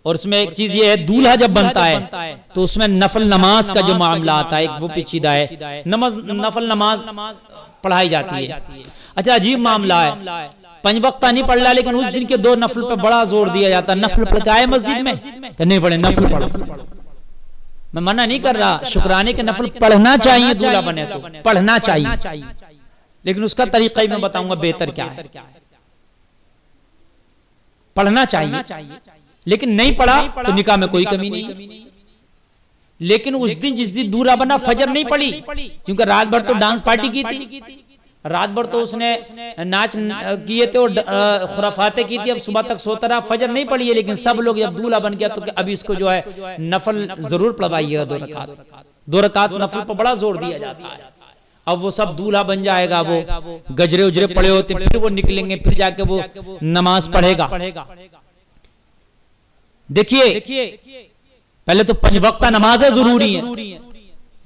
और उसमें एक चीज ये है, दूल्हा जब बनता है तो उसमें नफल नमाज का जो मामला आता है वो पेचीदा है, नफल नमाज पढ़ाई जाती है। अच्छा, अजीब मामला है, 5 वक्त नहीं पढ़ रहा लेकिन उस दिन के 2 नफल पे बड़ा जोर दिया जाता है। नफल पढ़ के आए मस्जिद में कि नहीं पढ़े, नफल पढ़ो। मैं मना नहीं कर रहा, शुक्राने के नफल पढ़ना चाहिए, दूल्हा बने तो पढ़ना चाहिए, लेकिन उसका तरीका ही मैं बताऊंगा बेहतर क्या है। पढ़ना चाहिए, लेकिन नहीं पढ़ा तो निकाह में कोई कमी नहीं। लेकिन उस दिन जिस दिन दूल्हा बना फजर नहीं पड़ी, क्योंकि रात भर तो डांस पार्टी की थी, रात भर तो उसने नाच किए थे और खुराफाते की थी, अब सुबह तक सोता रहा, फजर नहीं पड़ी है। लेकिन सब लोग जब दूल्हा बन गया तो अभी इसको जो है नफल जरूर पढ़वाइएगा, 2 रकात नफल पर बड़ा जोर दिया जाता है। अब वो सब दूल्हा बन जाएगा, वो गजरे उजरे पड़े होते, फिर वो निकलेंगे, फिर जाके वो नमाज पढ़ेगा। देखिए पहले तो 5 वक्त नमाज जरूरी है,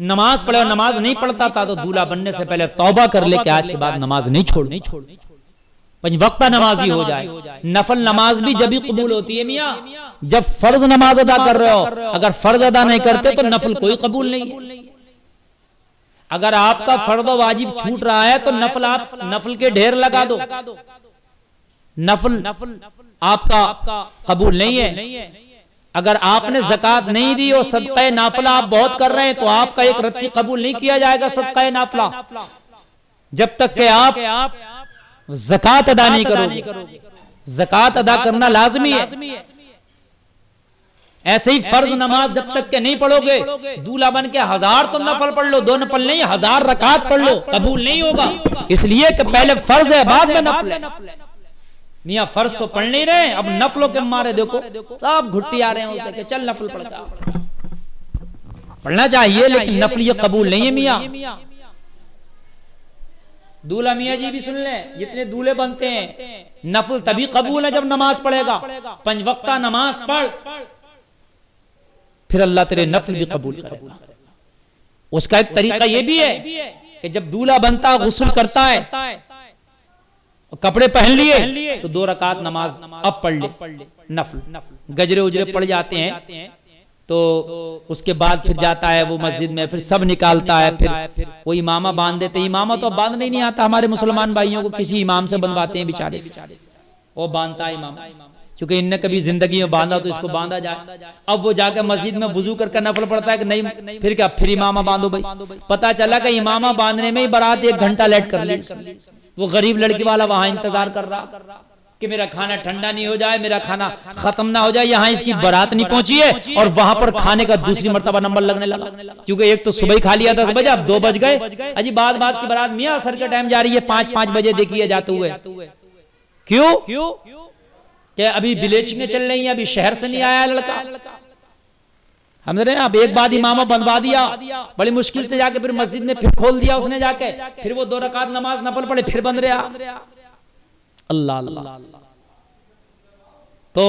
नमाज पढ़े, और नमाज नहीं पढ़ता था तो दूल्हा बनने से पहले तौबा कर ले कि आज के बाद नमाज नहीं छोड़, 5 वक्त नमाजी हो जाए। नफल नमाज भी जब भी कबूल होती है मियाँ जब फर्ज नमाज अदा कर रहे हो, अगर फर्ज अदा नहीं करते तो नफल कोई कबूल नहीं है। अगर आपका फर्ज वाजिब छूट रहा है तो नफल आप नफल के ढेर लगा दो, नफल आपका कबूल नहीं है। अगर आपने ज़कात नहीं दी और सदक़े नाफिला आप बहुत कर रहे हैं तो आपका एक रत्ती कबूल नहीं किया जाएगा सदक़े नाफिला, जब तक कि आप ज़कात अदा नहीं करोगे। ज़कात अदा करना लाजमी है। ऐसे ही फर्ज नमाज जब तक के नहीं पढ़ोगे, दूल्हा बन के 1000 तुम नफल पढ़ लो, 2 नफल नहीं 1000 रकात पढ़ लो, कबूल नहीं होगा। इसलिए कि पहले फर्ज है बाद में नफल है। मियाँ फर्ज तो पढ़ नहीं रहे, अब नफलों के मारे देखो सब घुट्टी आ रहे हैं उसे कि चल नफल पढ़ना चाहिए, लेकिन नफल ये कबूल नहीं है मियाँ। दूल्हा मियाँ जी भी सुन लें, जितने दूल्हे बनते हैं नफल तभी कबूल है जब नमाज पढ़ेगा। 5 वक्त नमाज पढ़, फिर अल्लाह तेरे नफल भी कबूल करेगा। उसका एक तरीका ये भी है कि जब दूल्हा बनता गुस्ल करता है, कपड़े पहन लिए तो 2 रकात नमाज अब पढ़ ले, नफल गजरे उजरे पड़ जाते हैं तो उसके बाद फिर जाता है वो मस्जिद में, फिर सब निकालता है, फिर वो इमामा बांध देते। इमामा तो अब बांधने ही नहीं आता, हमारे मुसलमान भाइयों को किसी इमाम से बनवाते हैं बेचारे से, वो बांधता है इमाम, क्योंकि इनने कभी जिंदगी में बांधा तो इसको बांधा जाए। अब वो जाकर मस्जिद में वुजू करके नफल पड़ता है कि नहीं, फिर क्या, फिर इमामा बांधो भाई। पता चला कि इमामा बांधने में ही बारात 1 घंटा लेट कर ली। वो गरीब लड़की वाला वहां इंतजार कर रहा कि मेरा खाना ठंडा नहीं हो जाए, मेरा खाना खत्म ना हो जाए, यहाँ इसकी बारात नहीं पहुंची है, और वहां पर खाने का दूसरी मर्तबा नंबर लगने लगा, क्योंकि एक तो सुबह ही खा लिया 10 बजे, अब 2 बज गए। अजी बाद की बारात मियाँ असर के टाइम जा रही है, 5 बजे देखिए जाते हुए। क्यों क्या अभी विलेज में चल रही है, अभी शहर से नहीं आया लड़का। हमने अब एक बाद इमामा बनवा दिया, बड़ी मुश्किल से जाके फिर मस्जिद ने फिर खोल दिया उसने जाके, फिर वो 2 रकात नमाज नफल पढ़े, फिर बन रहा। अल्लाह अल्लाह। तो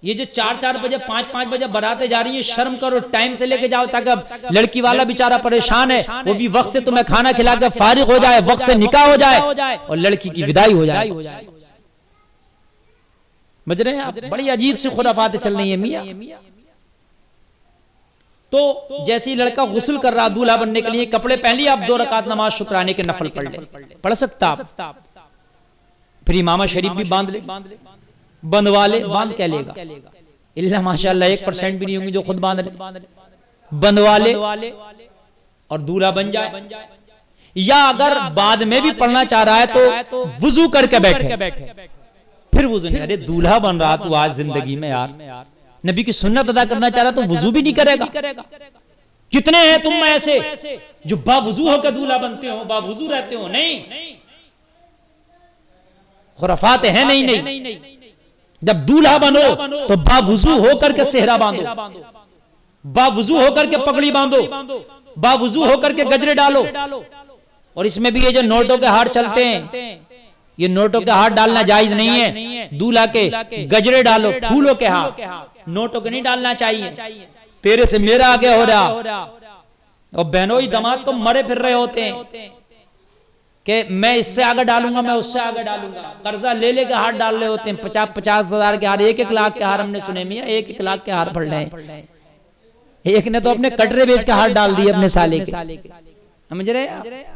ये जो 4 बजे 5 बजे बारातें जा रही हैं, शर्म करो, टाइम से लेके जाओ, ताकि लड़की वाला बेचारा परेशान है, वो भी वक्त से तुम्हें खाना खिला के फारिग हो जाए, वक्त से निकाह हो जाए और लड़की की विदाई हो जाए। समझ रहे हैं आप? बड़ी अजीब सी खुराफातें चल रही है मियाँ। तो जैसे ही लड़का गुस्ल कर रहा दूल्हा बनने के लिए, कपड़े पहन लिए, आप 2 रकात नमाज शुक्राने के नफल पढ़ ले, पढ़ सकता आप। फिर इमामा शरीफ भी बांध ले, बंधवा ले, बांध क्या लेगा, इल्ला माशाअल्लाह 1% भी नहीं होंगे जो खुद बांध ले, बंधवा ले और दूल्हा बन जाए। या अगर बाद में भी पढ़ना चाह रहा है तो वुजू करके बैठे, फिर वुजू नहीं, अरे दूल्हा बन रहा तू आज जिंदगी में यार, नबी की सुन्नत अदा करना चाह रहा तो वुजू भी नहीं करेगा। कितने हैं तुम में ऐसे जो बावुजू होकर दूल्हा बनते हो, बावुजू रहते हो? नहीं, खुराफात है नहीं। जब दूल्हा बनो तो बावुजू होकर के सेहरा बांधो, बावुजू होकर के पगड़ी बांधो, बावुजू होकर के गजरे डालो। और इसमें भी ये जो नोटों के हार चलते हैं, ये नोटों के हार डालना जायज नहीं है। दूल्हा के गजरे डालो, फूलों के हार, नोटों के नहीं डालना चाहिए। तेरे से मेरा आगे हो रहा, और बहनों ही दामाद तो मरे फिर रहे होते हैं कि मैं इससे आगे डालूंगा, मैं उससे आगे डालूंगा, कर्जा ले लेके हार डाल रहे होते हैं। 50-50 हजार के हार, 1-1 लाख के हार हमने सुने मियां, 1-1 लाख के हार पड़ रहे हैं। एक ने तो अपने कटरे बेच के हार डाल दिए अपने साले के, समझ रहे हैं?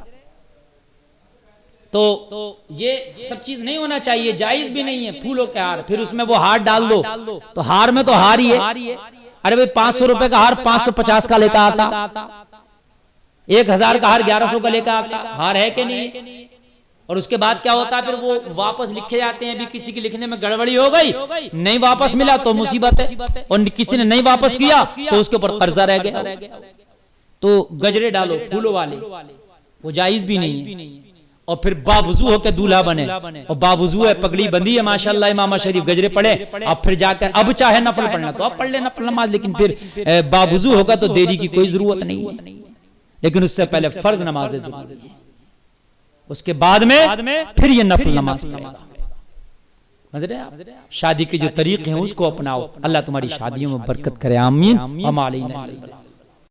तो ये सब चीज नहीं होना चाहिए, जायज भी नहीं है। फूलों के हार, फिर उसमें वो हार डाल दो, तो हार में तो हार ही है। अरे भाई 500 रुपए का हार 550 का लेकर आता, 1000 का हार 1100 का लेकर आता, हार है कि नहीं? और उसके बाद क्या होता है, फिर वो वापस लिखे जाते हैं। अभी किसी के लिखने में गड़बड़ी हो गई, नहीं वापस मिला तो मुसीबत है, और किसी ने नहीं वापस किया तो उसके ऊपर कर्जा रह गया। तो गजरे डालो फूलों वाले, वो जायज भी नहीं है। और फिर बावजू होकर दूल्हा बने, और बावजू है, पगड़ी बंदी है माशाल्लाह, इमाम शरीफ गजरे पढ़े। अब फिर जाकर अब चाहे नफल पढ़ना तो अब पढ़ ले नफल नमाज, लेकिन फिर बावजू होगा तो देरी की कोई जरूरत नहीं है। लेकिन उससे पहले फर्ज नमाज जरूरी है, उसके बाद में फिर ये नफल नमाज पढ़ेगा। समझ रहे आप? शादी के जो तरीके हैं उसको अपनाओ। अल्लाह तुम्हारी शादियों में बरकत करे, आमीन।